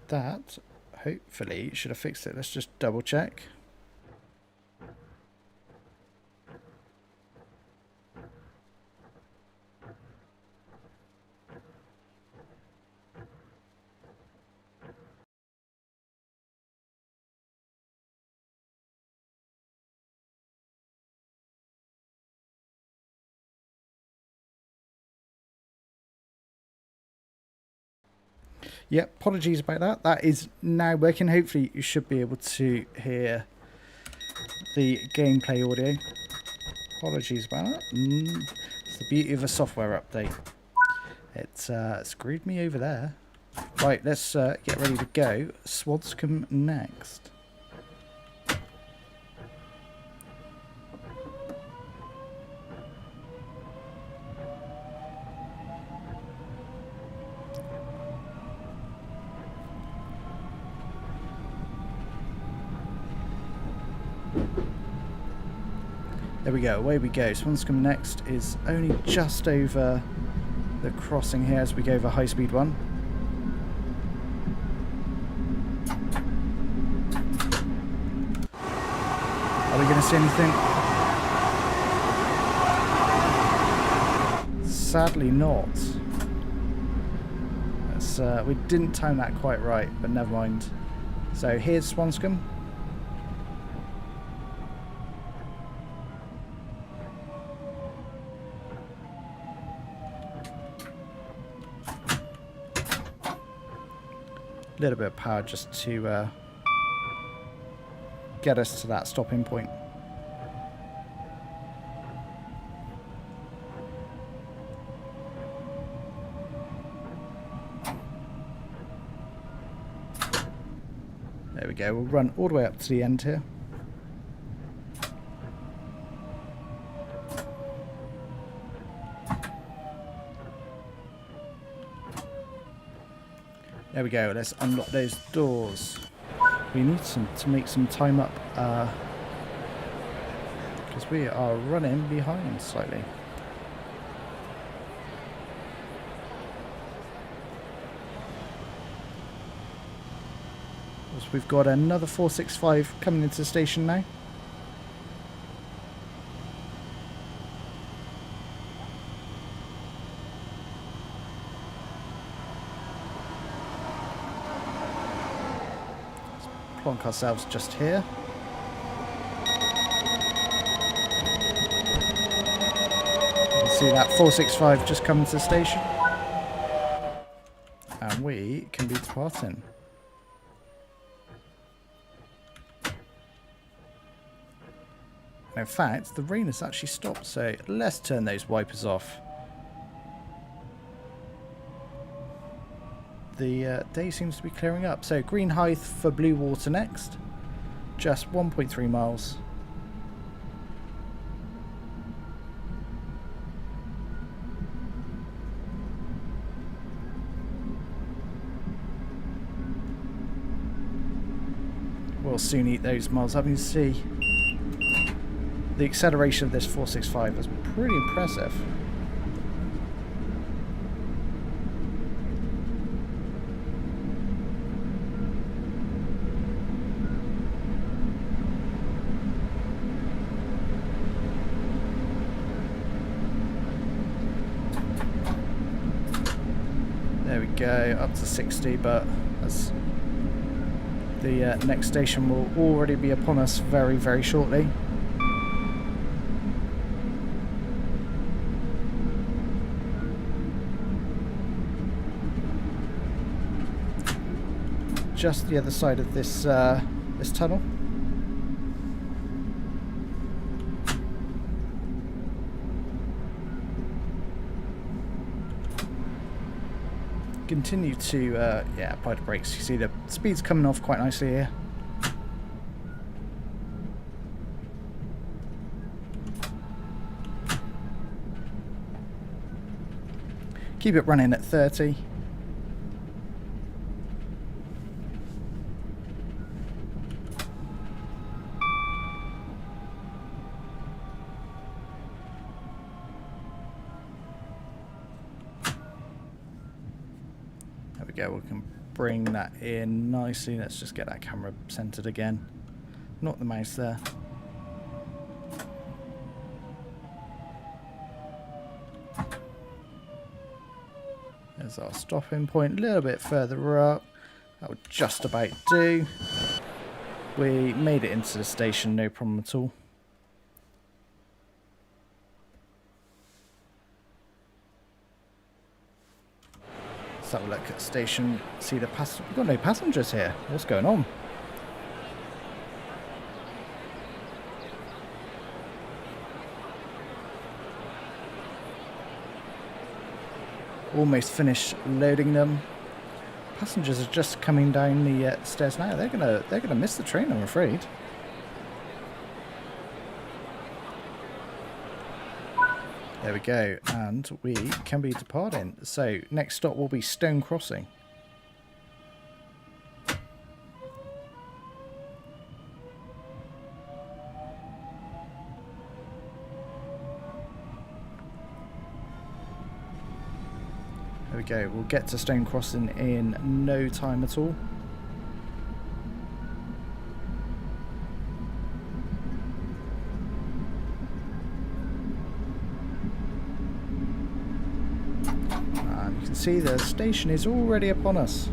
that hopefully should have fixed it. Let's just double check. Yep, apologies about that. That is now working. Hopefully you should be able to hear the gameplay audio. Apologies about that. It's the beauty of a software update. It's screwed me over there. Right, let's get ready to go. Swanscombe next. There we go, away we go. Swanscombe next is only just over the crossing here as we go over Highspeed 1. Are we going to see anything? Sadly not. We didn't time that quite right, but never mind. So here's Swanscombe. A little bit of power just to get us to that stopping point. There we go, we'll run all the way up to the end here. There we go, let's unlock those doors. We need to make some time up because we are running behind slightly. So we've got another 465 coming into the station now. Plonk ourselves just here. You can see that 465 just coming to the station. And we can be departing. In fact, the rain has actually stopped, so let's turn those wipers off. The day seems to be clearing up. So Green Hythe for Blue Water next. Just 1.3 miles. We'll soon eat those miles up. You can see the acceleration of this 465 is pretty impressive. There we go, up to 60, but that's the next station will already be upon us very, very shortly. Just the other side of this this tunnel. Continue to yeah, apply the brakes. You see the speed's coming off quite nicely here. Keep it running at 30. There we go, we can bring that in nicely. Let's just get that camera centered again. Not the mouse there. There's our stopping point, a little bit further up. That would just about do. We made it into the station, no problem at all. Let's have a look at the station, see the passengers. We've got no passengers here. What's going on? Almost finished loading them. Passengers are just coming down the stairs now. They're gonna miss the train, I'm afraid. There we go, and we can be departing. So next stop will be Stone Crossing. There we go. We'll get to Stone Crossing in no time at all. And you can see the station is already upon us.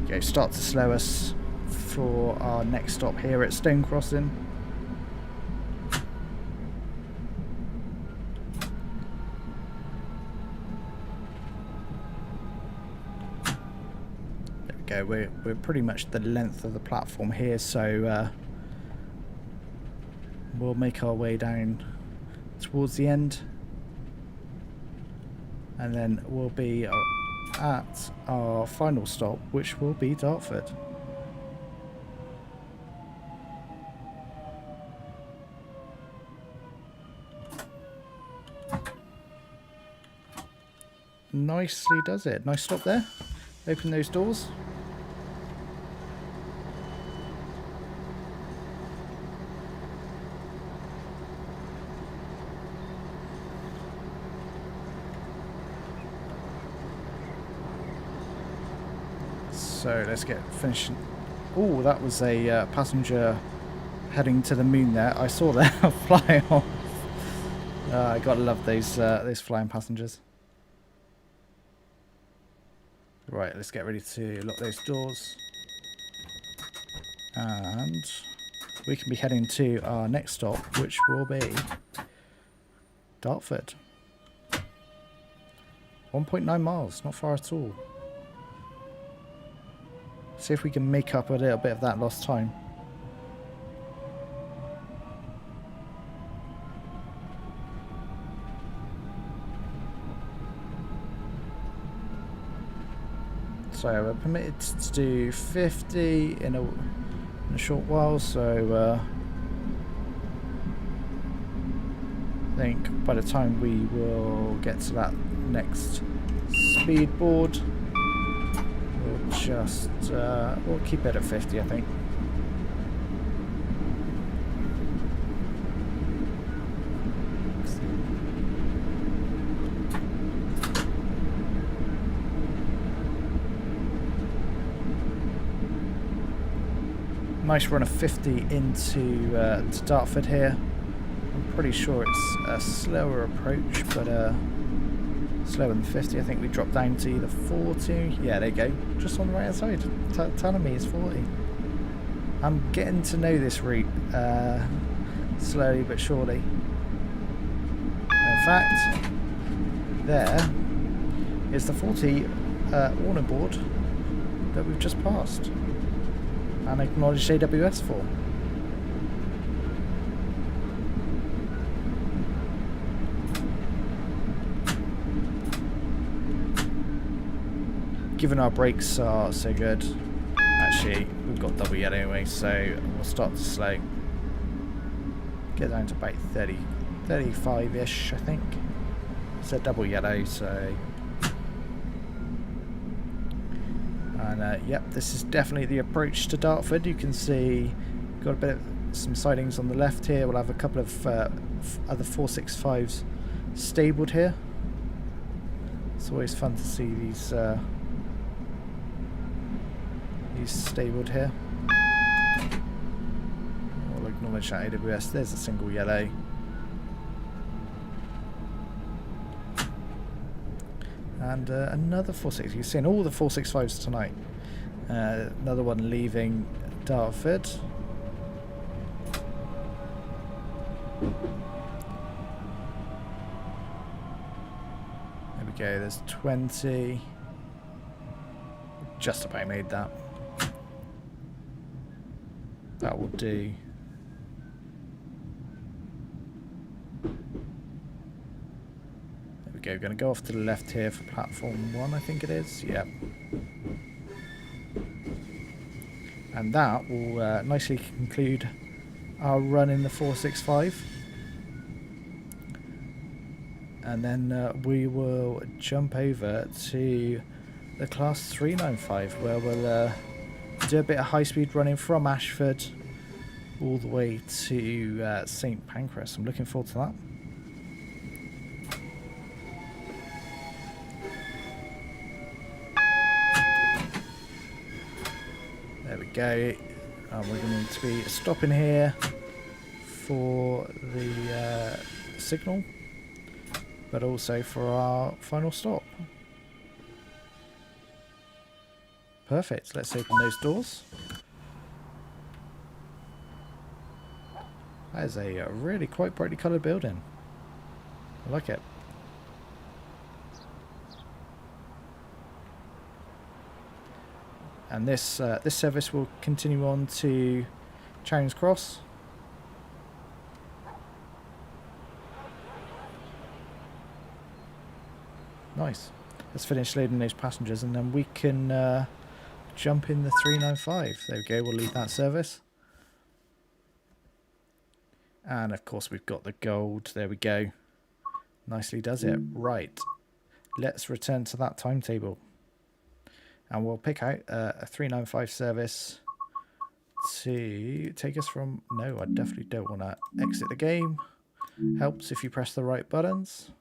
Okay, start to slow us for our next stop here at Stone Crossing. There we go, we're pretty much the length of the platform here, so we'll make our way down towards the end, and then we'll be at our final stop, which will be Dartford. Nicely does it. Nice stop there. Open those doors. So let's get finished. Oh, that was a passenger heading to the moon there. I saw that fly off. I gotta love those flying passengers. Right, let's get ready to lock those doors. And we can be heading to our next stop, which will be Dartford. 1.9 miles, not far at all. See if we can make up a little bit of that lost time. So we're permitted to do 50 in a short while, so I think by the time we will get to that next speed board, we'll just we'll keep it at 50, I think. Nice run of 50 into to Dartford here. I'm pretty sure it's a slower approach, but slower than 50. I think we dropped down to either 40. Yeah, there you go. Just on the right hand side, telling me it's 40. I'm getting to know this route slowly but surely. In fact, there is the 40 warning board that we've just passed and acknowledged AWS for. Given our brakes are so good, actually we've got double yellow anyway, so we'll start to slow. Get down to about 30, 35-ish, I think. It's a double yellow, so And yep, this is definitely the approach to Dartford. You can see got a bit of some sidings on the left here. We'll have a couple of other 465s stabled here. It's always fun to see these stabled here. We'll acknowledge that AWS. There's a single yellow. And another 460. You're seeing all the 465s tonight. Another one leaving Dartford. There we go. There's 20. Just about made that. That will do. We're going to go off to the left here for platform 1, I think it is. Yep. And that will nicely conclude our run in the 465. And then we will jump over to the class 395, where we'll do a bit of high-speed running from Ashford all the way to St Pancras. I'm looking forward to that. There we go. We're going to be stopping here for the signal, but also for our final stop. Perfect. Let's open those doors. That is a really quite brightly coloured building. I like it. And this this service will continue on to Charing Cross. Nice. Let's finish loading those passengers and then we can jump in the 395. There we go, we'll leave that service. And of course we've got the gold. There we go. Nicely does it. Right. Let's return to that timetable. And we'll pick out a 395 service to take us from... No, I definitely don't want to exit the game. Helps if you press the right buttons.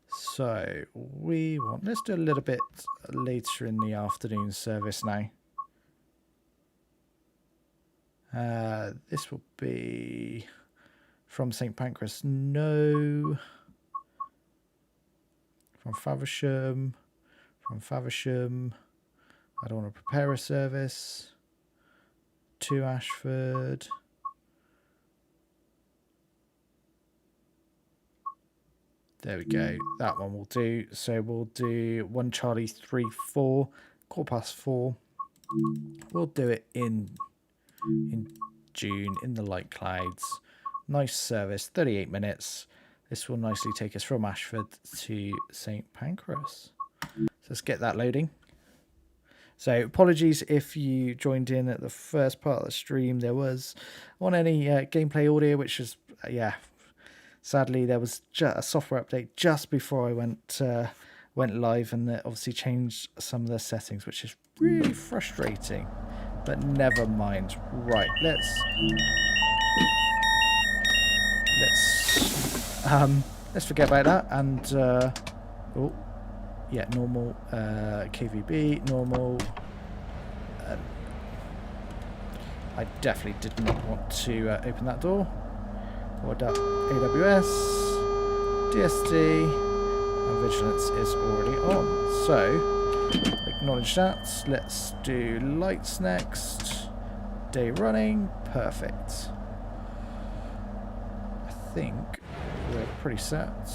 So we want... Let's do a little bit later in the afternoon service now. This will be from St Pancras. No. From Faversham. From Faversham, I don't want to prepare a service. To Ashford. There we go. That one will do. So we'll do 1 Charlie 3 4, 4:15. We'll do it in June in the light clouds. Nice service, 38 minutes. This will nicely take us from Ashford to St Pancras. Let's get that loading. So apologies if you joined in at the first part of the stream. There was on any gameplay audio, which is sadly there was a software update just before I went live, and that obviously changed some of the settings, which is really frustrating. But never mind. Right, let's forget about that and yeah, normal, KVB, normal. I definitely did not want to open that door. Or AWS, DSD, and Vigilance is already on. So, acknowledge that. Let's do lights next. Day running, perfect. I think we're pretty set.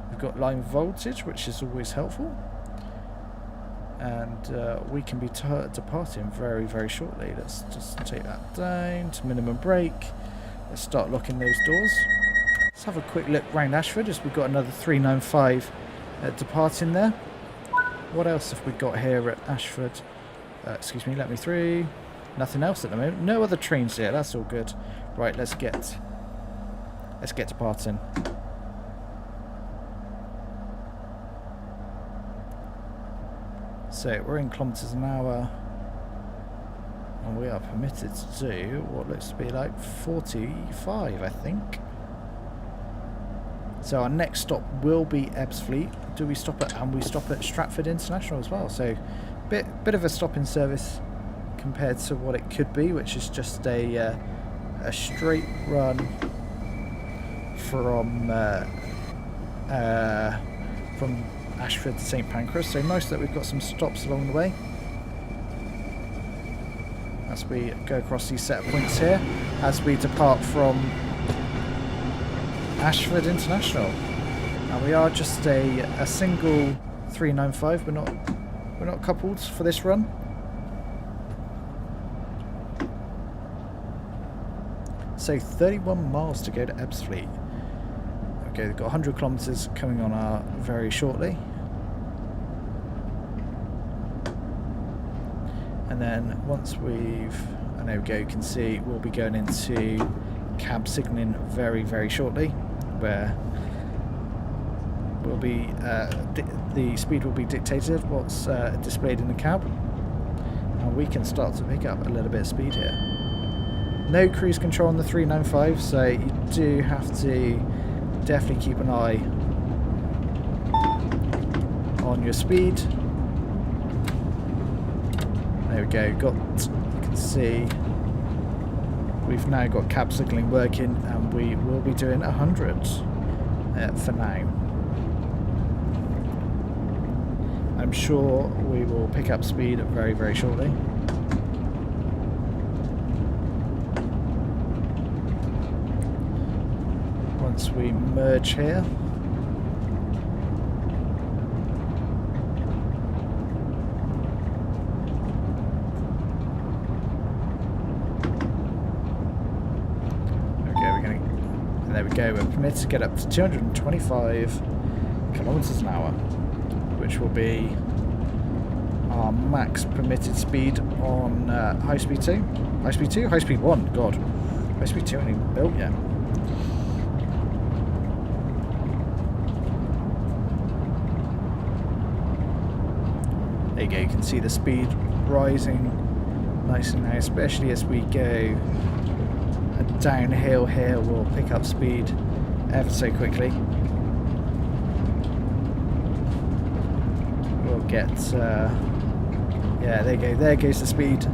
We've got line voltage, which is always helpful, and we can be departing very, very shortly. Let's just take that down to minimum brake. Let's start locking those doors. Let's have a quick look round Ashford as we've got another 395 departing there. What else have we got here at Ashford? Excuse me, let me through. Nothing else at the moment. No other trains here. That's all good. Right, let's get departing. So we're in kilometres an hour, and we are permitted to do what looks to be like 45, I think. So our next stop will be Ebbsfleet. Do we stop at, and we stop at Stratford International as well. So bit of a stop in service compared to what it could be, which is just a straight run from Ashford to St Pancras. So nice that we've got some stops along the way as we go across these set of points here as we depart from Ashford International. And we are just a single 395. We're not coupled for this run. So 31 miles to go to Ebbsfleet. Okay, they've got 100 kilometres coming on our very shortly. And then once and there we go, you can see we'll be going into cab signalling very, very shortly, where will be the speed will be dictated what's displayed in the cab, and we can start to pick up a little bit of speed here. No cruise control on the 395, so you do have to definitely keep an eye on your speed. There we go, you can see we've now got cab signalling working, and we will be doing 100 for now. I'm sure we will pick up speed very, very shortly. Once we merge here. There we go, we're permitted to get up to 225 kilometers an hour, which will be our max permitted speed on High Speed 2. High Speed 2? High Speed 1, God. High Speed 2 ain't even built yet. There you go, you can see the speed rising nicely now, especially as we go downhill here. We'll pick up speed ever so quickly. We'll get yeah, there you go, there goes the speed.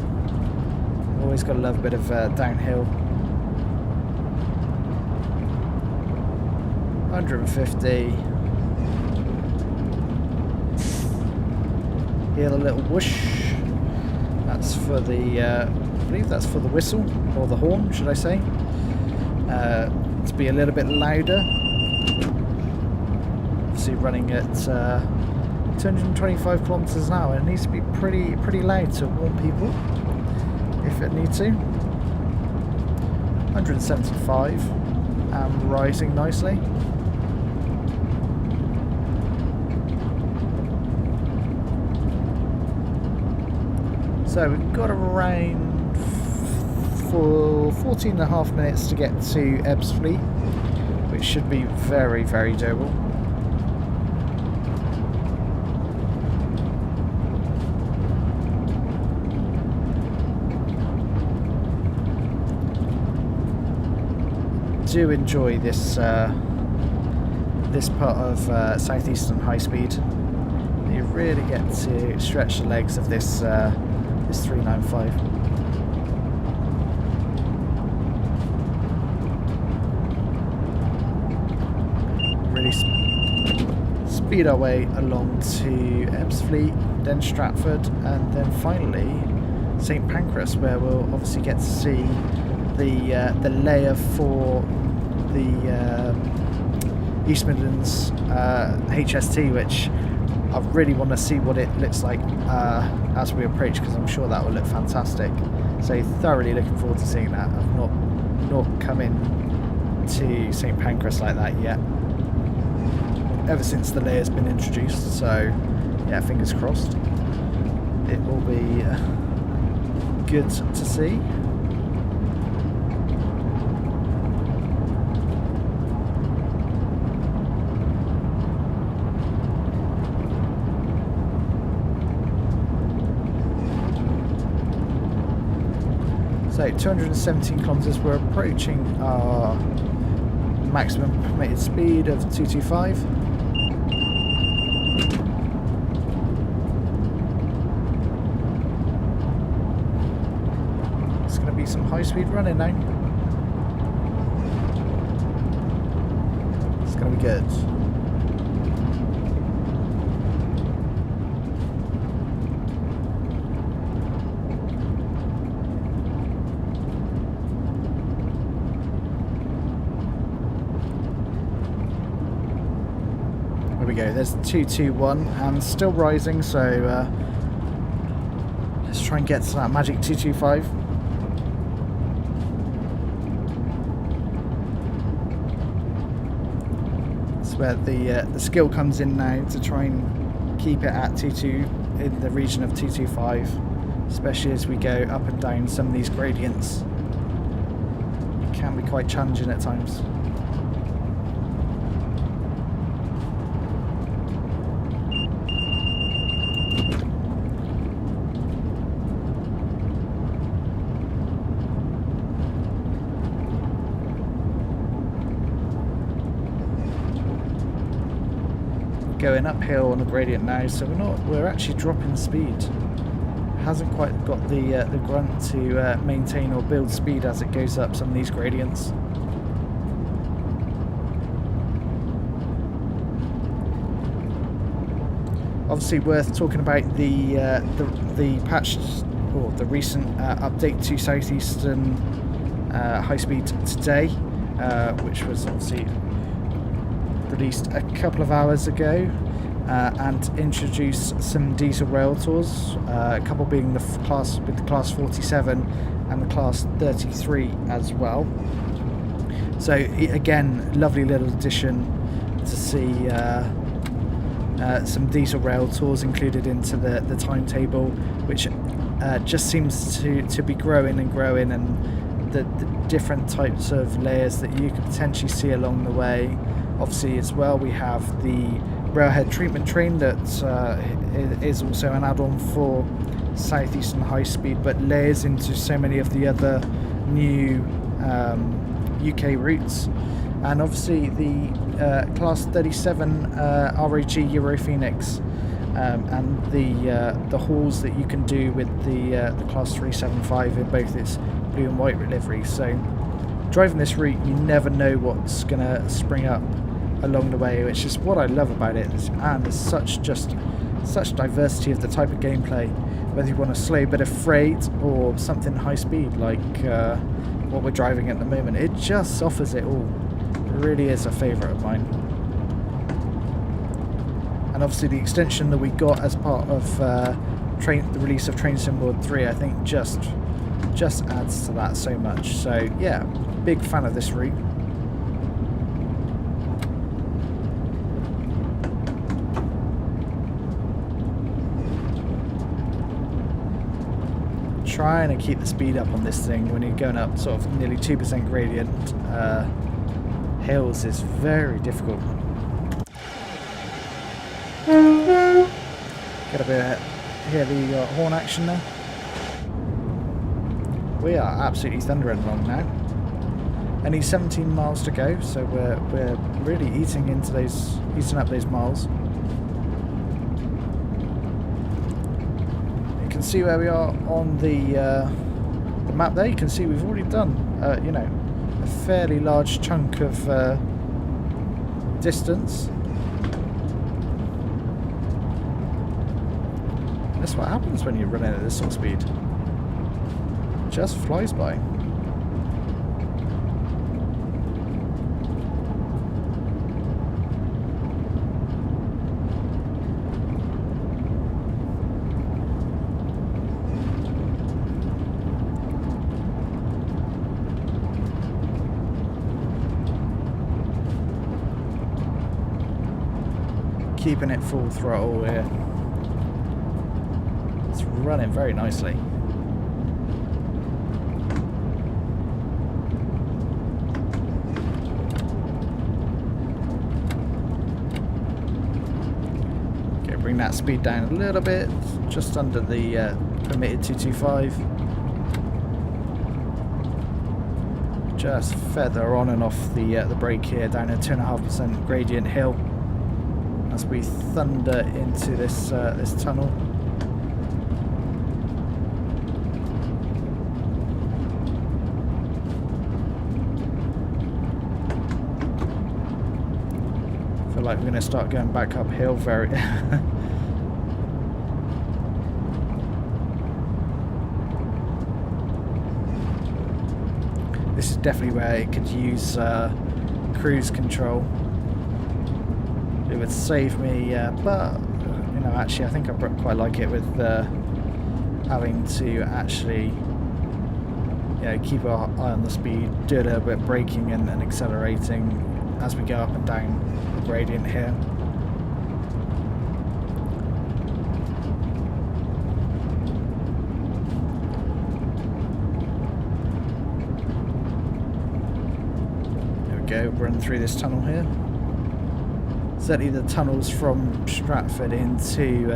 Always got to love a bit of downhill. 150. Hear the little whoosh. That's for the I believe that's for the whistle, or the horn, should I say. To be a little bit louder. Obviously running at 225 kilometers an hour. It needs to be pretty loud to warn people if it needs to. 175 and rising nicely. So we've got around for 14 and a half minutes to get to Ebbsfleet, which should be very, very doable. Do enjoy this this part of Southeastern Highspeed. You really get to stretch the legs of this this 395. Really speed our way along to Ebbsfleet, then Stratford, and then finally St Pancras, where we'll obviously get to see the layer for the East Midlands HST, which I really want to see what it looks like as we approach, because I'm sure that will look fantastic. So thoroughly looking forward to seeing that. I've not come in to St Pancras like that yet, ever since the layer's been introduced. So yeah, fingers crossed. It will be good to see. So 217 kilometers, we're approaching our maximum permitted speed of 225. It's going to be some high speed running now. It's going to be good. There we go, there's 221 and still rising, so let's try and get to that magic 225. That's where the skill comes in now, to try and keep it at 22 in the region of 225, especially as we go up and down some of these gradients. It can be quite challenging at times. Going uphill on the gradient now, so we're actually dropping speed. Hasn't quite got the grunt to maintain or build speed as it goes up some of these gradients. Obviously worth talking about the patch or the recent update to Southeastern Highspeed today, which was obviously released a couple of hours ago, and introduced some diesel rail tours, a couple being the class 47 and the class 33 as well. So again, lovely little addition to see some diesel rail tours included into the timetable, which just seems to be growing and growing, and the different types of layers that you could potentially see along the way. Obviously as well, we have the railhead treatment train that is also an add-on for Southeastern Highspeed, but layers into so many of the other new UK routes. And obviously the class 37 RAG Europhoenix, and the hauls that you can do with the class 375 in both its blue and white livery. So driving this route, you never know what's going to spring up along the way, which is what I love about it. And there's such diversity of the type of gameplay, whether you want a slow bit of freight or something high speed like what we're driving at the moment. It just offers it all. It really is a favourite of mine. And obviously the extension that we got as part of the release of Train Sim World 3, I think just adds to that so much. So yeah, big fan of this route. Trying to keep the speed up on this thing when you're going up sort of nearly 2% gradient hills is very difficult. Get a bit hear the horn action there. We are absolutely thundering along now. Only 17 miles to go, so we're really eating up those miles. You can see where we are on the map there. You can see we've already done a fairly large chunk of distance. That's what happens when you're running at this sort of speed. It just flies by. Keeping it full throttle here. It's running very nicely. Okay, bring that speed down a little bit, just under the permitted 225. just feather on and off the brake here down a 2.5% gradient hill as we thunder into this this tunnel. I feel like we're going to start going back uphill very. This is definitely where it could use cruise control. It would save me, but you know, actually, I think I quite like it with having to actually, you know, keep our eye on the speed, do a little bit of braking and accelerating as we go up and down the gradient here. Run through this tunnel here. Certainly the tunnels from Stratford into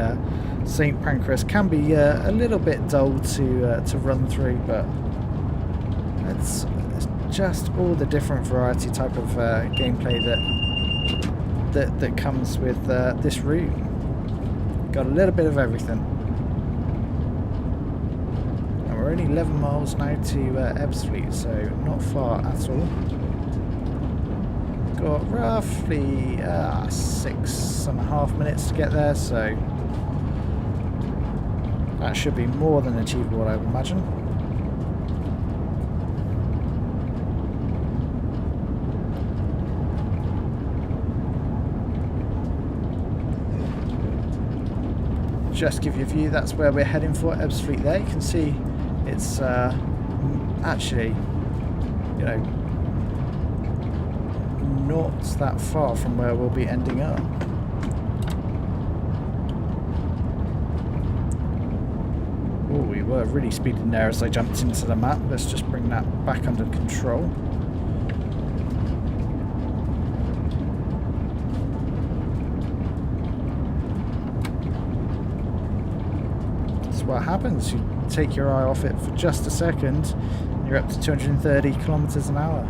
St Pancras can be a little bit dull to run through, but it's just all the different variety type of gameplay that comes with this route. Got a little bit of everything. And we're only 11 miles now to Ebbsfleet, so not far at all. Got roughly 6.5 minutes to get there, so that should be more than achievable, I would imagine. Just give you a view, that's where we're heading for, Ebbsfleet there. You can see it's actually, you know, not that far from where we'll be ending up. Oh, we were really speeding there as I jumped into the map. Let's just bring that back under control. That's what happens. You take your eye off it for just a second, and you're up to 230 kilometers an hour.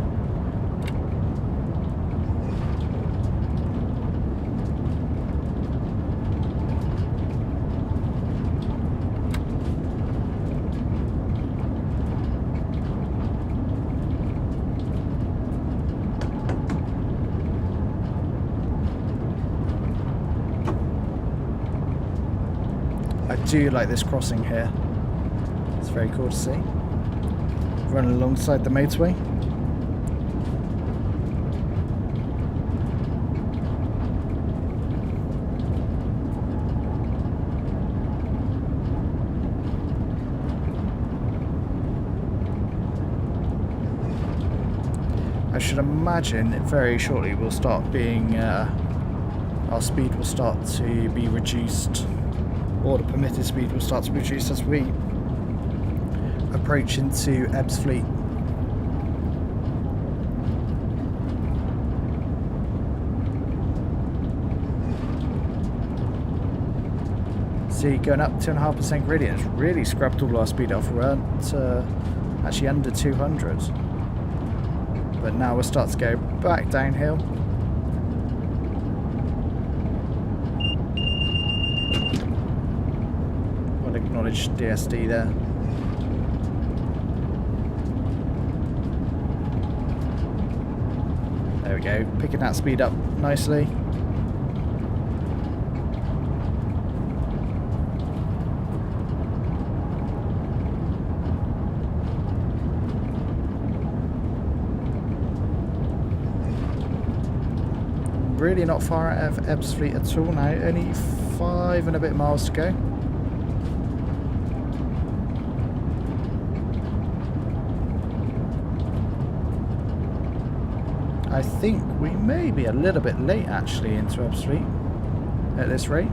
I do like this crossing here. It's very cool to see. Running alongside the motorway. I should imagine very shortly we'll start being, our speed will start to be reduced, or the permitted speed will start to be reduced as we approach into Ebbsfleet. See, going up 2.5% gradient, it's really scrubbed all our speed off. We're at actually under 200. But now we'll start to go back downhill. I'll acknowledge DSD there. There we go, picking that speed up nicely. Really not far out of Ebbsfleet at all now, only 5 and a bit miles to go. I think we may be a little bit late actually into Ebbsfleet at this rate.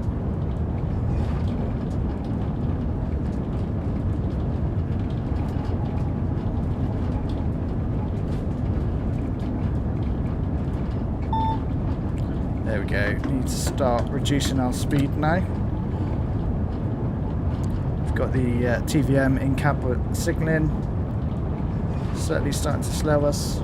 There we go, need to start reducing our speed now. We've got the TVM in-cab signalling, certainly starting to slow us.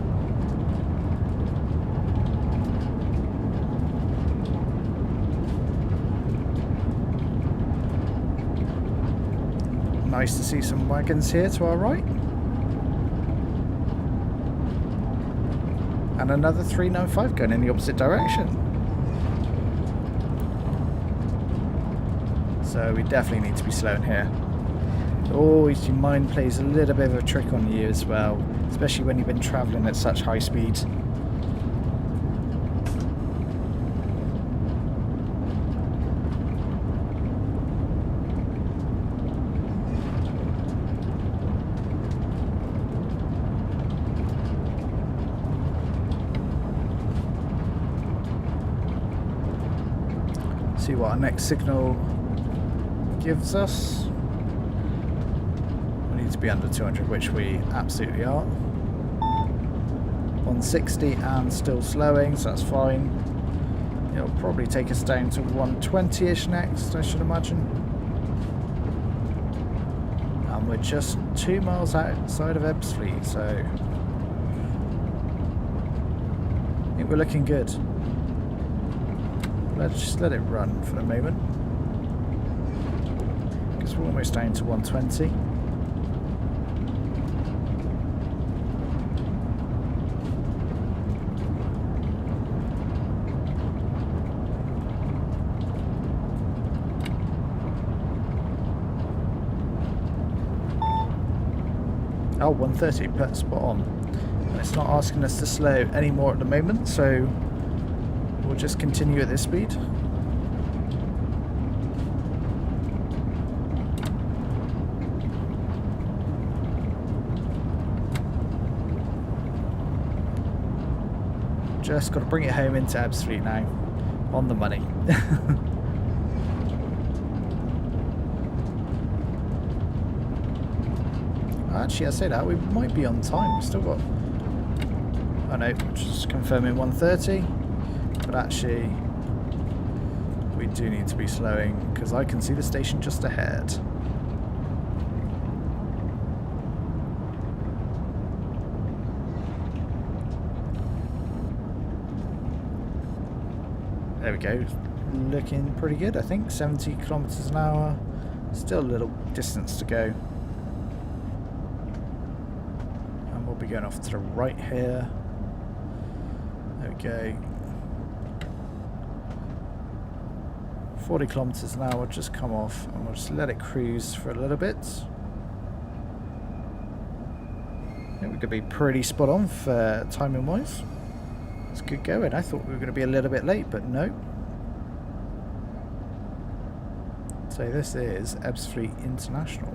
Nice to see some wagons here to our right. And another 395 going in the opposite direction. So we definitely need to be slowing here. Always your mind plays a little bit of a trick on you as well, especially when you've been travelling at such high speed. See what our next signal gives us. We need to be under 200, which we absolutely are. 160 and still slowing, so that's fine. It'll probably take us down to 120-ish next, I should imagine. And we're just 2 miles outside of Ebbsfleet, so I think we're looking good. Let's just let it run for the moment, because we're almost down to 120. Oh, 130, but spot on. And it's not asking us to slow anymore at the moment, so we'll just continue at this speed. Just got to bring it home into Ebbsfleet now. On the money. Actually, I say that, we might be on time. We've still got... Oh no, just confirming 130. But actually, we do need to be slowing, because I can see the station just ahead. There we go. Looking pretty good, I think. 70 kilometers an hour. Still a little distance to go. And we'll be going off to the right here. There we go. 40 kilometers an hour, just come off, and we'll just let it cruise for a little bit. I think we could be pretty spot on for timing wise. It's good going. I thought we were going to be a little bit late, but no. So this is Ebbsfleet International.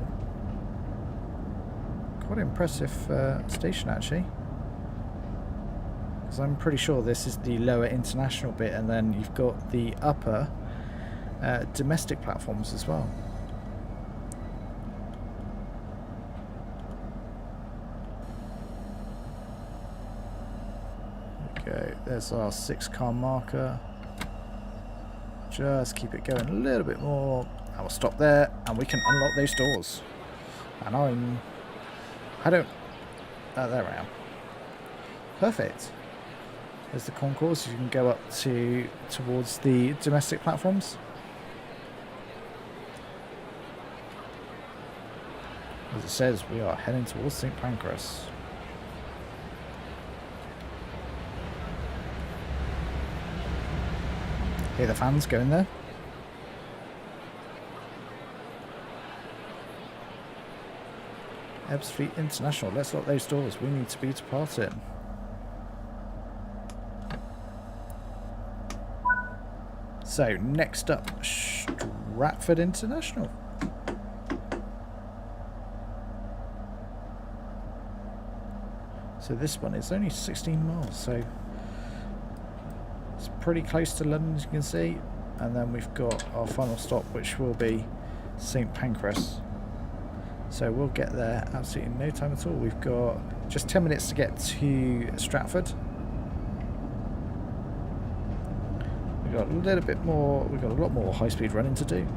Quite an impressive station actually. Because I'm pretty sure this is the lower international bit, and then you've got the upper domestic platforms as well. Okay, there's our 6-car marker. Just keep it going a little bit more. I will stop there, and we can unlock those doors. And there I am. Perfect. There's the concourse. You can go up towards the domestic platforms. As it says, we are heading towards St. Pancras. Hear the fans going there. Ebbsfleet International. Let's lock those doors. We need to be departing. So, next up, Stratford International. So this one is only 16 miles, so it's pretty close to London, as you can see. And then we've got our final stop, which will be St. Pancras. So we'll get there absolutely in no time at all. We've got just 10 minutes to get to Stratford. We've got a little bit more, we've got a lot more high-speed running to do.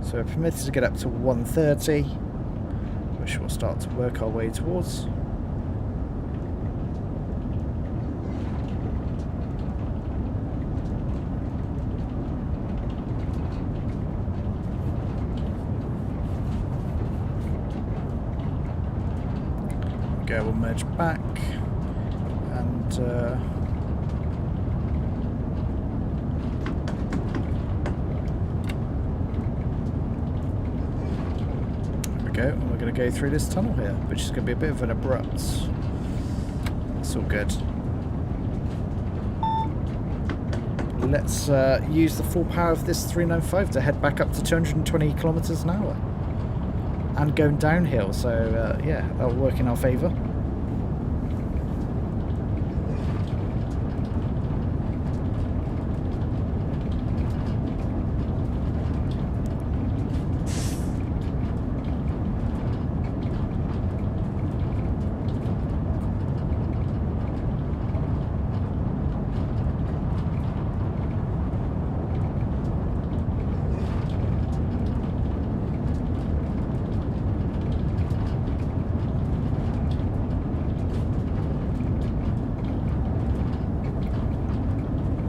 So So we're permitted to get up to 130, which we'll start to work our way towards. Okay, we'll merge back and there we go, and we're going to go through this tunnel here, which is going to be a bit of an abrupt. It's all good. Let's use the full power of this 395 to head back up to 220 kilometers an hour. And going downhill, so yeah, that'll work in our favour.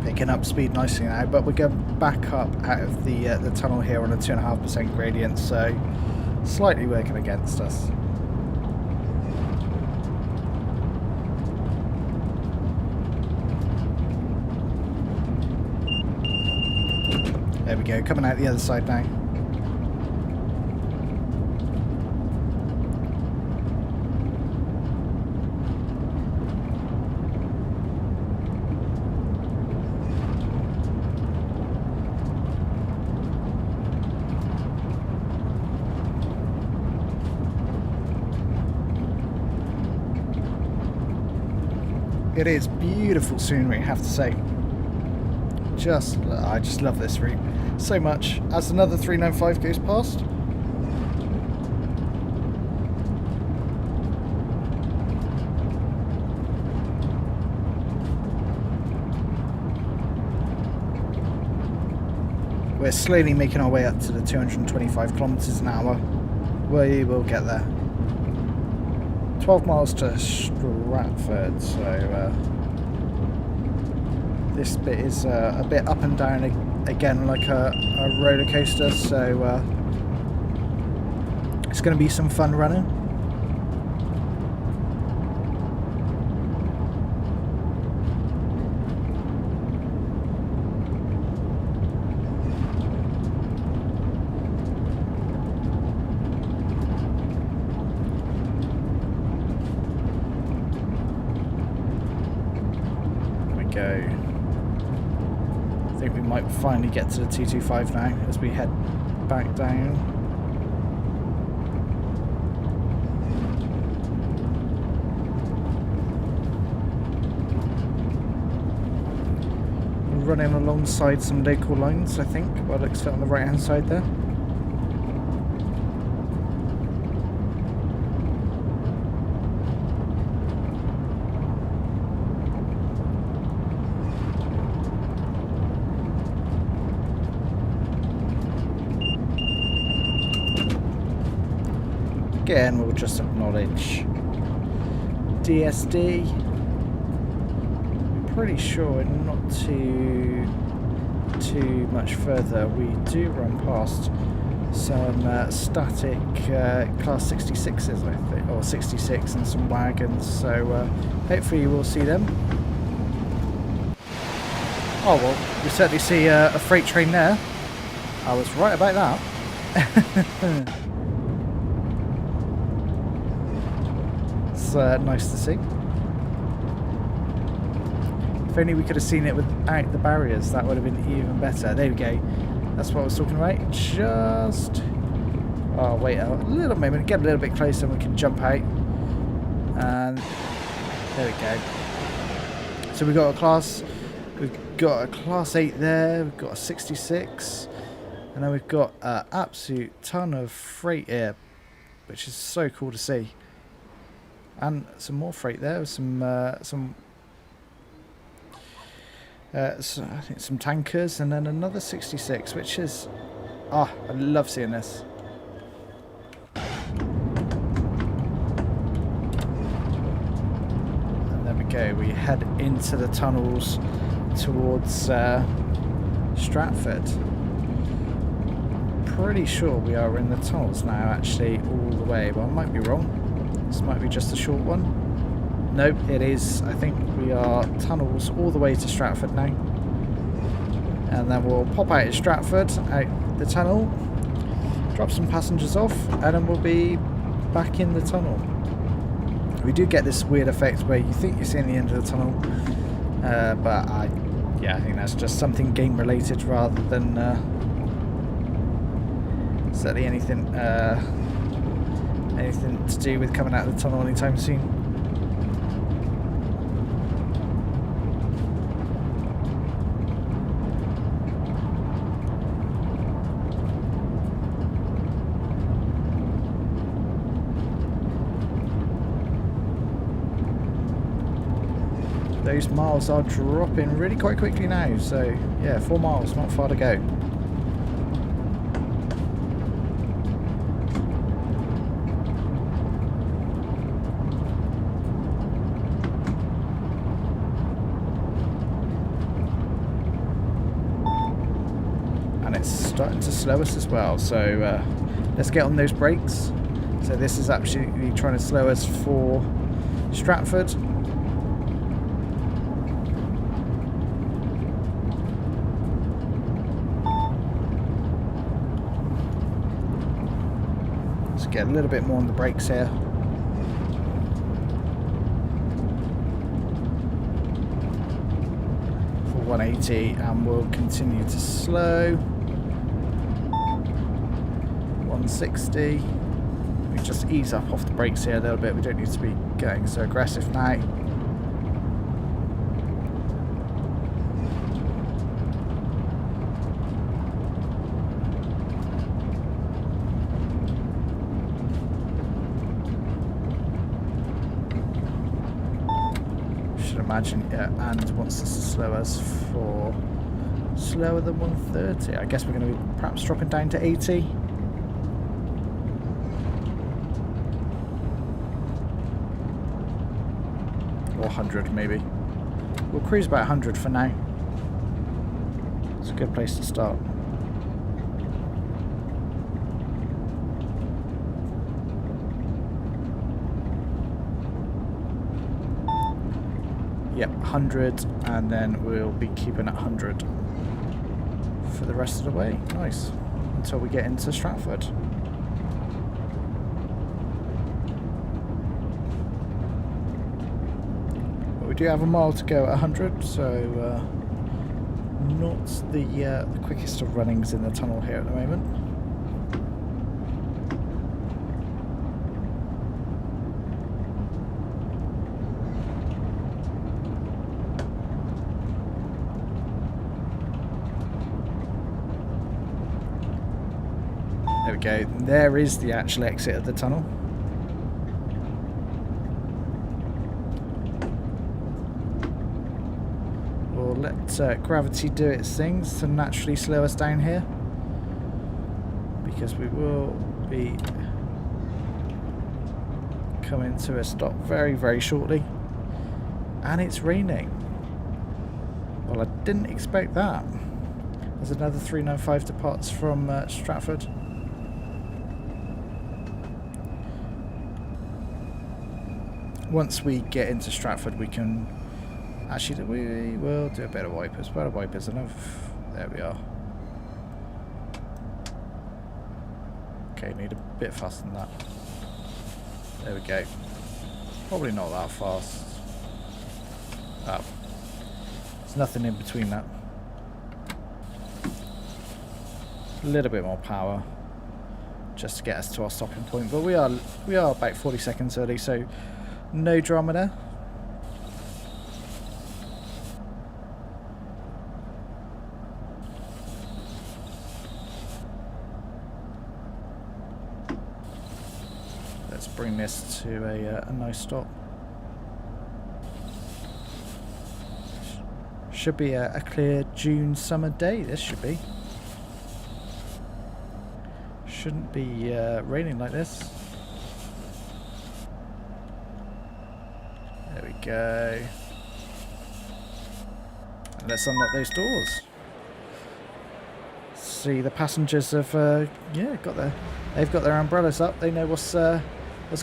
Picking up speed nicely now, but we're going back up out of the tunnel here on a 2.5% gradient, so slightly working against us. There we go, coming out the other side now. It is beautiful scenery, I have to say. I just love this route so much. As another 395 goes past, we're slowly making our way up to the 225 kilometers an hour. We will get there. 12 miles to Stratford, so this bit is a bit up and down again, like a roller coaster, so it's going to be some fun running. Go. I think we might finally get to the 225 now as we head back down. We're running alongside some local lines, I think, by the looks of it on the right hand side there. Again, we'll just acknowledge DSD. I'm pretty sure not too much further. We do run past some static class 66s, I think, or 66, and some wagons. So hopefully you will see them. Oh well, we certainly see a freight train there. I was right about that. Nice to see. If only we could have seen it without the barriers, that would have been even better. There we go. That's what I was talking about. Just... oh, wait a little moment. Get a little bit closer and we can jump out. And there we go. So we've got a class 8 there. We've got a 66. And then we've got an absolute ton of freight here, which is so cool to see. And some more freight there, so I think some tankers, and then another 66, which is Ah, I love seeing this. And there we go. We head into the tunnels towards Stratford. Pretty sure we are in the tunnels now, actually, all the way, but I might be wrong. This might be just a short one. Nope, it is. I think we are tunnels all the way to Stratford now. And then we'll pop out at Stratford, out the tunnel, drop some passengers off, and then we'll be back in the tunnel. We do get this weird effect where you think you're seeing the end of the tunnel, but I think that's just something game related rather than certainly anything to do with coming out of the tunnel anytime soon. Those miles are dropping really quite quickly now, so yeah, 4 miles, not far to go. And it's starting to slow us as well, so let's get on those brakes. So this is absolutely trying to slow us for Stratford. Get a little bit more on the brakes here. For 180, and we'll continue to slow. 160. We just ease up off the brakes here a little bit. We don't need to be getting so aggressive now. Imagine, yeah, and wants us to slow us for slower than 130. I guess we're going to be perhaps dropping down to 80. Or 100 maybe. We'll cruise about 100 for now. It's a good place to start. Yep, 100, and then we'll be keeping at 100 for the rest of the way. Nice. Until we get into Stratford. But we do have a mile to go at 100, so not the quickest of runnings in the tunnel here at the moment. There we go. There is the actual exit of the tunnel. We'll let gravity do its things to naturally slow us down here, because we will be coming to a stop very, very shortly. And it's raining. Well, I didn't expect that. There's another 395 departs from Stratford. Once we get into Stratford, we can actually, we will do a bit of wipers. Better wipers enough. There we are. Okay, need a bit faster than that. There we go. Probably not that fast. Oh. There's nothing in between that. A little bit more power just to get us to our stopping point, but we are about 40 seconds early, so no drama there. Let's bring this to a nice stop. Should be a clear June summer day, this should be. shouldn't be raining like this. There we go. And let's unlock those doors. See, the passengers have yeah, they've got their umbrellas up. They know what's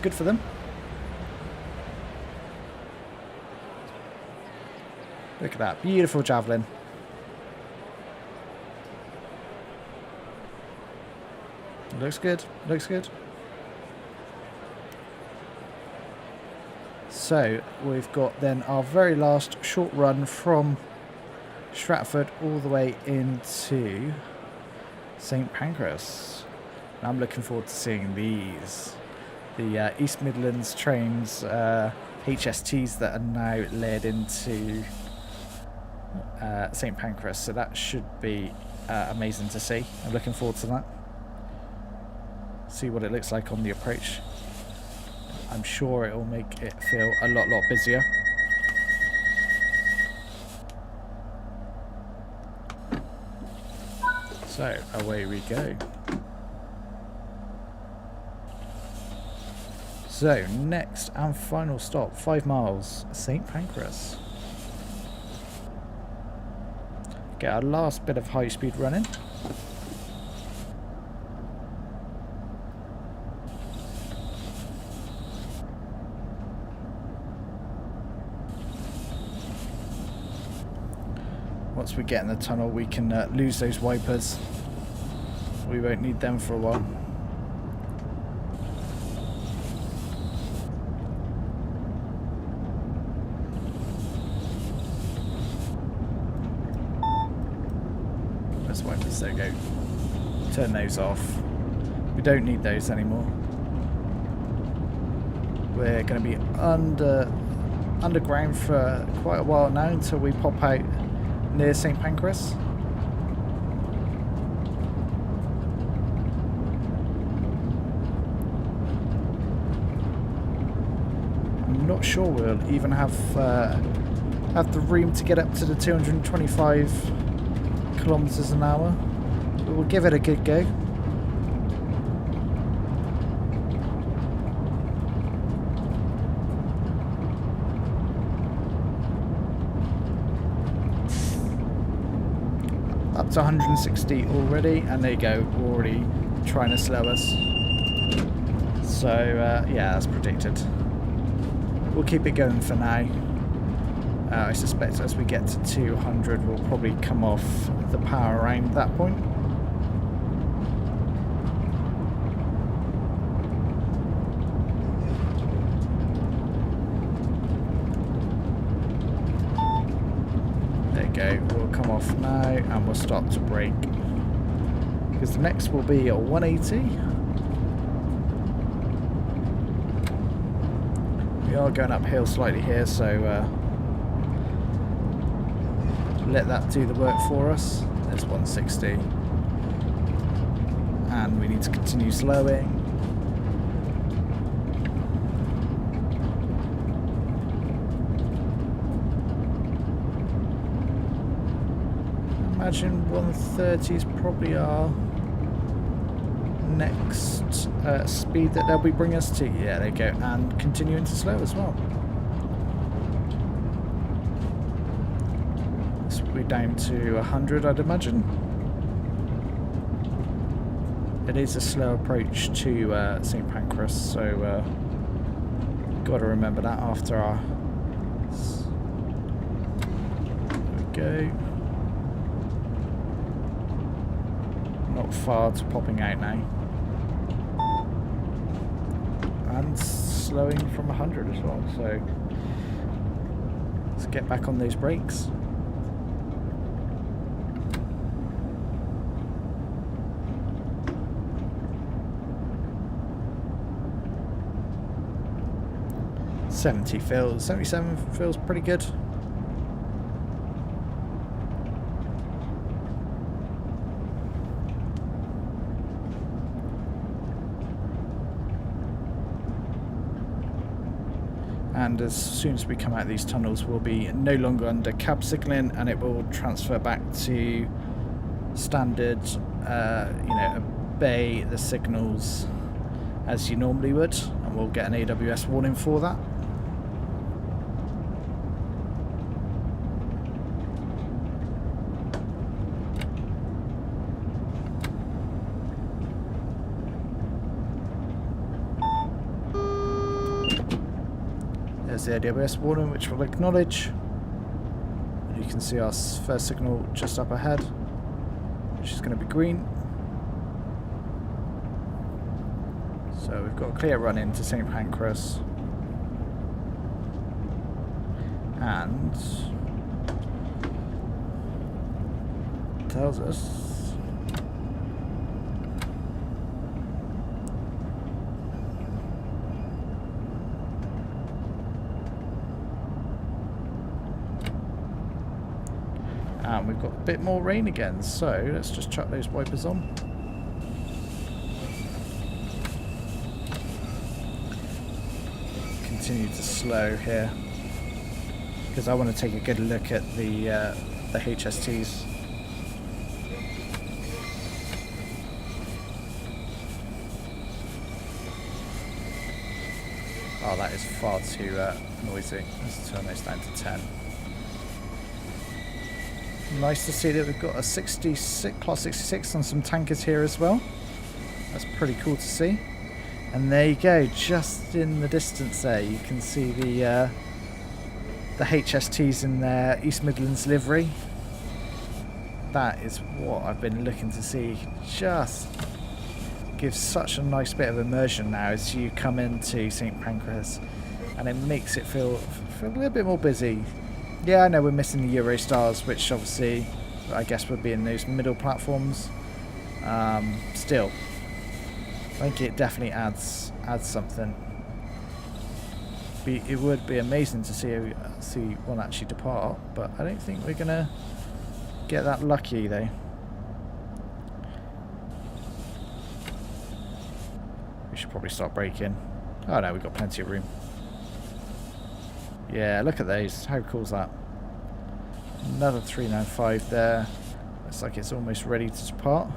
good for them. Look at that beautiful javelin. Looks good. Looks good. So we've got then our very last short run from Stratford all the way into St Pancras. And I'm looking forward to seeing these. The East Midlands trains, HSTs that are now led into St Pancras. So that should be amazing to see. I'm looking forward to that. See what it looks like on the approach. I'm sure it will make it feel a lot busier. So away we go. So next and final stop, 5 miles, St Pancras. Get our last bit of high speed running. Once we get in the tunnel, we can lose those wipers. We won't need them for a while. Those wipers, there we go. Turn those off. We don't need those anymore. We're going to be underground for quite a while now until we pop out near St Pancras. I'm not sure we'll even have the room to get up to the 225 kilometers an hour, but we'll give it a good go. Up to 160 already, and there you go, already trying to slow us. So yeah, as predicted. We'll keep it going for now. I suspect as we get to 200 we'll probably come off the power around that point. There you go, we'll come off now and we'll start to brake. Because the next will be a 180. We are going uphill slightly here, so let that do the work for us. There's 160. And we need to continue slowing. Imagine 130 is probably our next speed that they'll be bringing us to. Yeah, there you go. And continuing to slow as well. We're down to 100, I'd imagine. It is a slow approach to St Pancras, so got to remember that after our. There we go. Not far to popping out now, and slowing from 100 as well. So let's get back on those brakes. feels 77 feels pretty good. And as soon as we come out of these tunnels, we'll be no longer under cab signalling, and it will transfer back to standard, you know, obey the signals as you normally would, and we'll get an AWS warning for that. There's the AWS warning, which we'll acknowledge. And you can see our first signal just up ahead, which is going to be green. So we've got a clear run into St. Pancras. And tells us and we've got a bit more rain again, so let's just chuck those wipers on. Continue to slow here because I want to take a good look at the HSTs. Oh, that is far too noisy. Let's turn those down to 10. Nice to see that we've got a 66 class 66 on some tankers here as well. That's pretty cool to see. And there you go, just in the distance there, you can see the HSTs in their East Midlands livery. That is what I've been looking to see. Just gives such a nice bit of immersion now as you come into St. Pancras, and it makes it feel a little bit more busy. Yeah, I know we're missing the Eurostars, which obviously I guess would be in those middle platforms. Still, I think it definitely adds something. It would be amazing to see one actually depart, but I don't think we're gonna get that lucky though. We should probably start braking. Oh no, we've got plenty of room. Yeah, look at those. How cool is that? Another 395 there. Looks like it's almost ready to depart.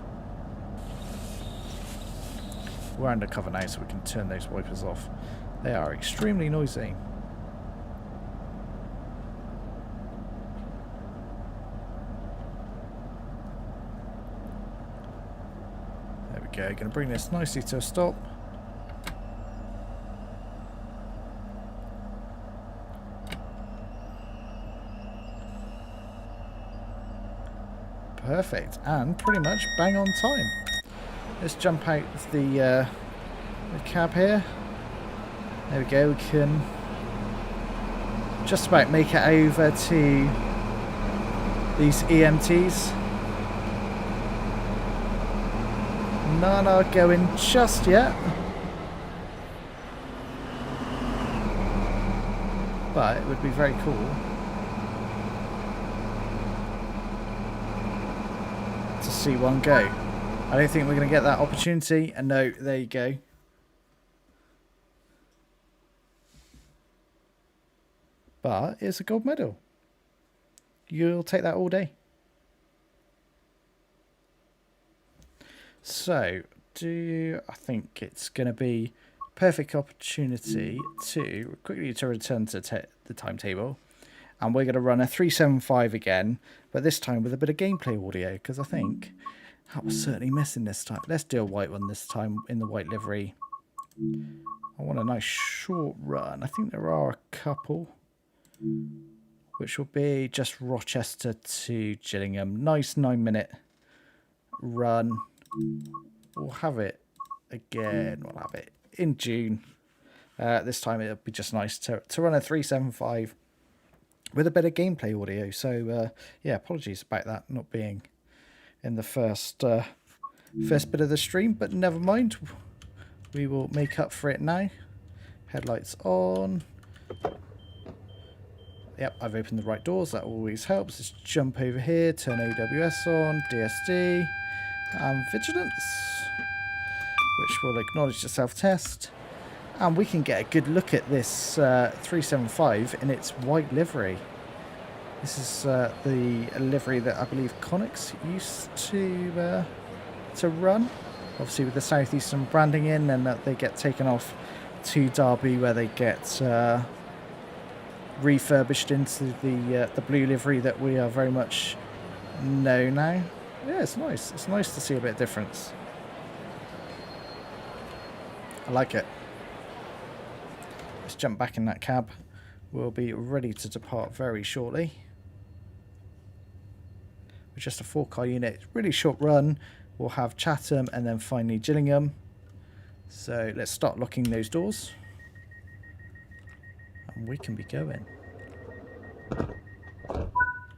We're undercover now, so we can turn those wipers off. They are extremely noisy. There we go. Going to bring this nicely to a stop. Perfect, and pretty much bang on time. Let's jump out of the cab here. There we go, we can just about make it over to these EMTs. None are going just yet, but it would be very cool to see one go. I don't think we're going to get that opportunity, and no, there you go. But it's a gold medal. You'll take that all day. So, I think it's going to be a perfect opportunity to quickly return to the timetable. And we're going to run a 375 again, but this time with a bit of gameplay audio, because I think that was certainly missing this time. Let's do a white one this time in the white livery. I want a nice short run. I think there are a couple, which will be just Rochester to Gillingham. Nice 9-minute run. We'll have it again. We'll have it in June. This time it'll be just nice to run a 375 with a bit of gameplay audio. So yeah, apologies about that not being in the first bit of the stream, but never mind. We will make up for it now. Headlights on. Yep, I've opened the right doors. That always helps. Let's jump over here, turn AWS on, DSD, and Vigilance, which will acknowledge the self-test. And we can get a good look at this 375 in its white livery. This is the livery that I believe Connex used to run. obviously with the Southeastern branding in, and that they get taken off to Derby where they get refurbished into the blue livery that we are very much know now. Yeah, it's nice. It's nice to see a bit of difference. I like it. Let's jump back in that cab. We'll be ready to depart very shortly. With just a 4-car unit, really short run. We'll have Chatham and then finally Gillingham. So let's start locking those doors. And we can be going.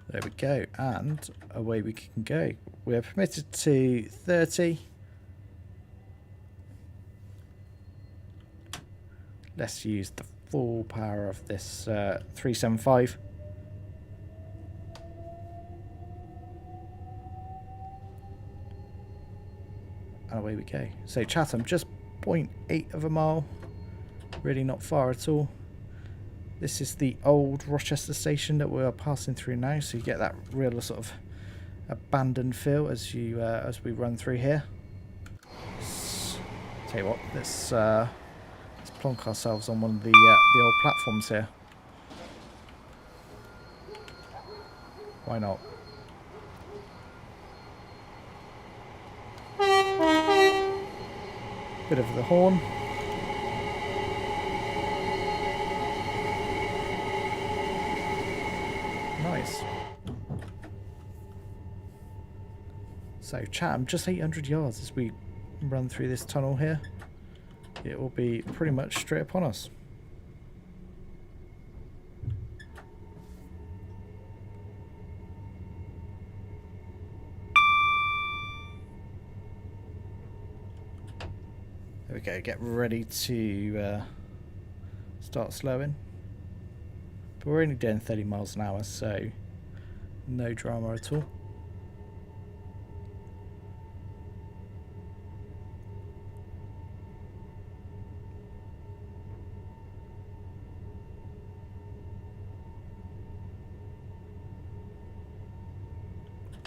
There we go. And away we can go. We are permitted to 30. Let's use the full power of this 375. And away we go. So Chatham, just 0.8 of a mile. Really not far at all. This is the old Rochester station that we are passing through now. So you get that real sort of abandoned feel as you as we run through here. Tell you what, let's plonk ourselves on one of the old platforms here. Why not? Bit of the horn. Nice. So Chatham, just 800 yards as we run through this tunnel here. It will be pretty much straight upon us. There we go, get ready to start slowing. But we're only doing 30 miles an hour, so no drama at all.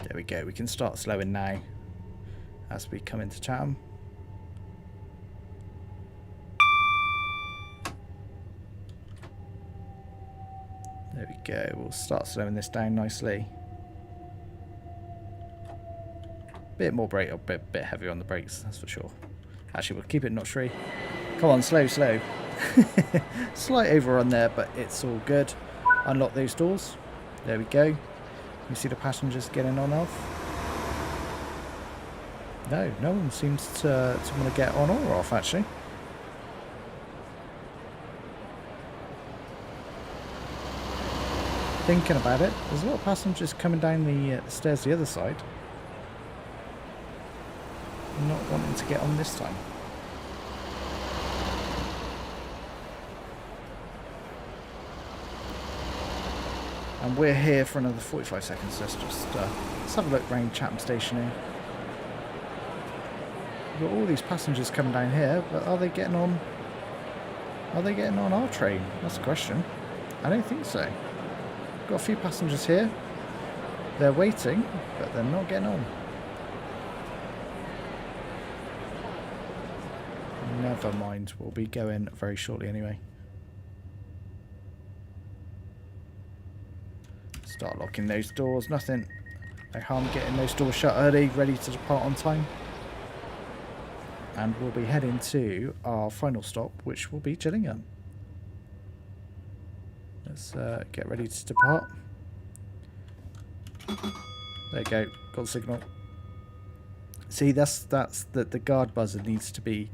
There we go, we can start slowing now as we come into Chatham. There we go, we'll start slowing this down nicely. Bit more brake, a bit heavier on the brakes, that's for sure. Actually, we'll keep it notch free. Come on, slow. Slight overrun there, but it's all good. Unlock those doors. There we go. You see the passengers getting on off? No one seems to want to get on or off, actually. Thinking about it, there's a lot of passengers coming down the stairs the other side. Not wanting to get on this time. And we're here for another 45 seconds. Let's have a look around Chatham Station here. We've got all these passengers coming down here, but are they getting on? Are they getting on our train? That's the question. I don't think so. We've got a few passengers here. They're waiting, but they're not getting on. Never mind. We'll be going very shortly anyway. Start locking those doors. Nothing. No harm getting those doors shut early, ready to depart on time. And we'll be heading to our final stop, which will be Gillingham. Let's get ready to depart. There you go. Got the signal. See, that's the guard buzzer needs to be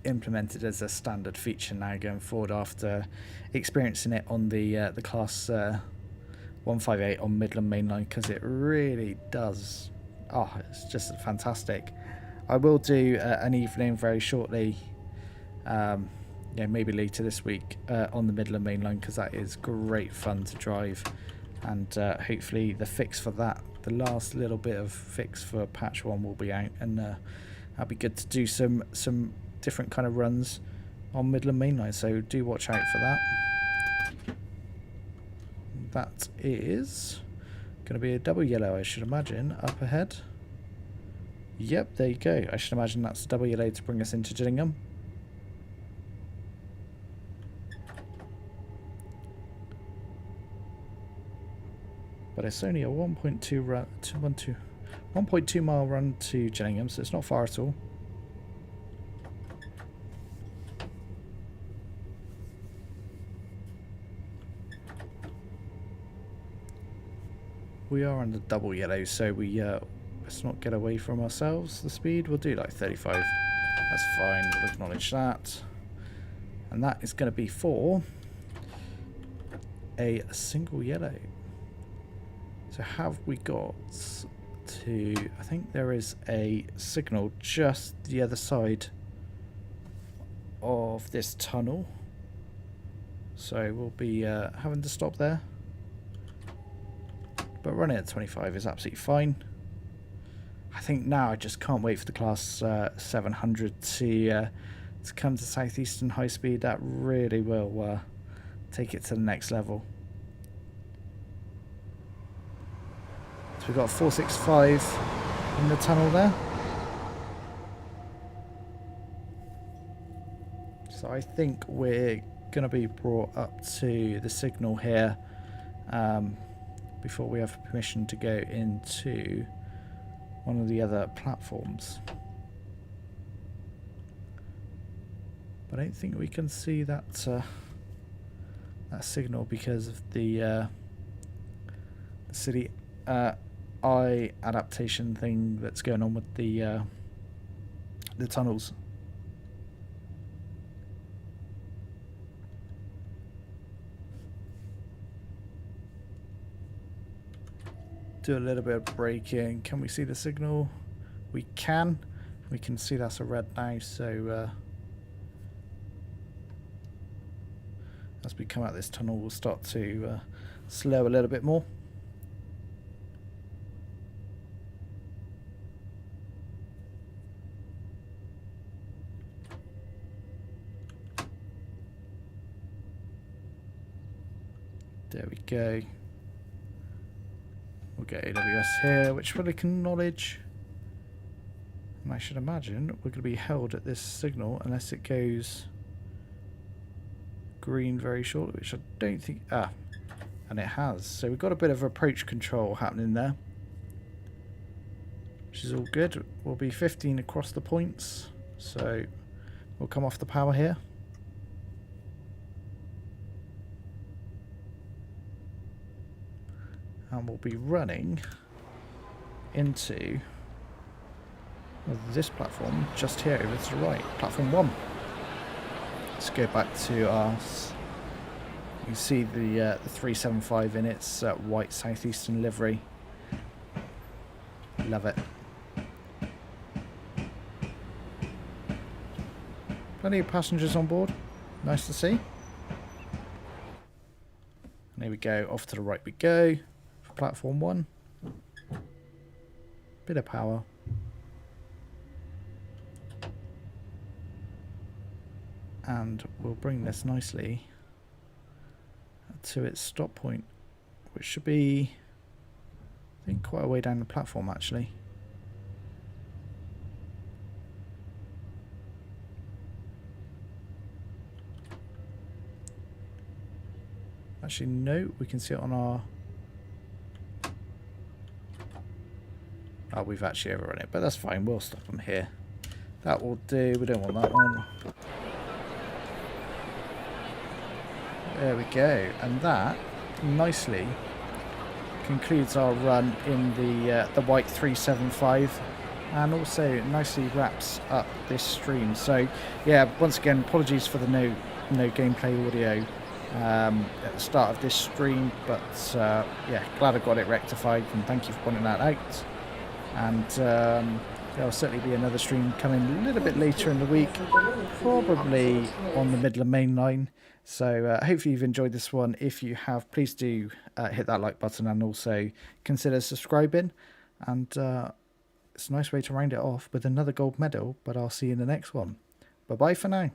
implemented as a standard feature now going forward after experiencing it on the class 158 on Midland Main Line, because it really does. Oh, it's just fantastic. I will do an evening very shortly, yeah, maybe later this week on the Midland Main Line, because that is great fun to drive, and hopefully the fix for that, the last little bit of fix for patch 1 will be out, and that'll be good to do some different kind of runs on Midland Main Line, so do watch out for that. That is going to be a double yellow, I should imagine, up ahead. Yep, there you go. I should imagine that's double yellow to bring us into Gillingham. But it's only a 1.2 run, 1.2 mile run to Gillingham, so it's not far at all. We are under double yellow, so we let's not get away from ourselves. The speed, we'll do like 35. That's fine, we'll acknowledge that. And that is going to be for a single yellow. So have we got to... I think there is a signal just the other side of this tunnel. So we'll be having to stop there. But running at 25 is absolutely fine. I think now I just can't wait for the Class 700 to come to Southeastern Highspeed. That really will take it to the next level. So we've got 465 in the tunnel there. So I think we're going to be brought up to the signal here before we have permission to go into one of the other platforms. But I don't think we can see that that signal because of the city eye adaptation thing that's going on with the tunnels. Do a little bit of braking. Can we see the signal? We can. We can see that's a red now, so as we come out this tunnel we'll start to slow a little bit more. There we go. We'll get AWS here, which we'll acknowledge. And I should imagine we're going to be held at this signal unless it goes green very shortly, which I don't think... Ah, and it has. So we've got a bit of approach control happening there, which is all good. We'll be 15 across the points, so we'll come off the power here. And we'll be running into this platform just here over to the right, platform 1. Let's go back to us. You can see the 375 in its white Southeastern livery. Love it. Plenty of passengers on board. Nice to see. And there we go. Off to the right we go. Platform 1. Bit of power. And we'll bring this nicely to its stop point, which should be, I think, quite a way down the platform actually. Actually, no, we can see it on our... Oh, we've actually overrun it, but that's fine. We'll stop them here. That will do. We don't want that one. There we go. And that nicely concludes our run in the white 375, and also nicely wraps up this stream. So, yeah, once again, apologies for the no gameplay audio at the start of this stream, but yeah, glad I got it rectified, and thank you for pointing that out. And there'll certainly be another stream coming a little bit later in the week, probably on the Midland Main Line. So hopefully you've enjoyed this one. If you have, please do hit that like button and also consider subscribing. And it's a nice way to round it off with another gold medal, but I'll see you in the next one. Bye-bye for now.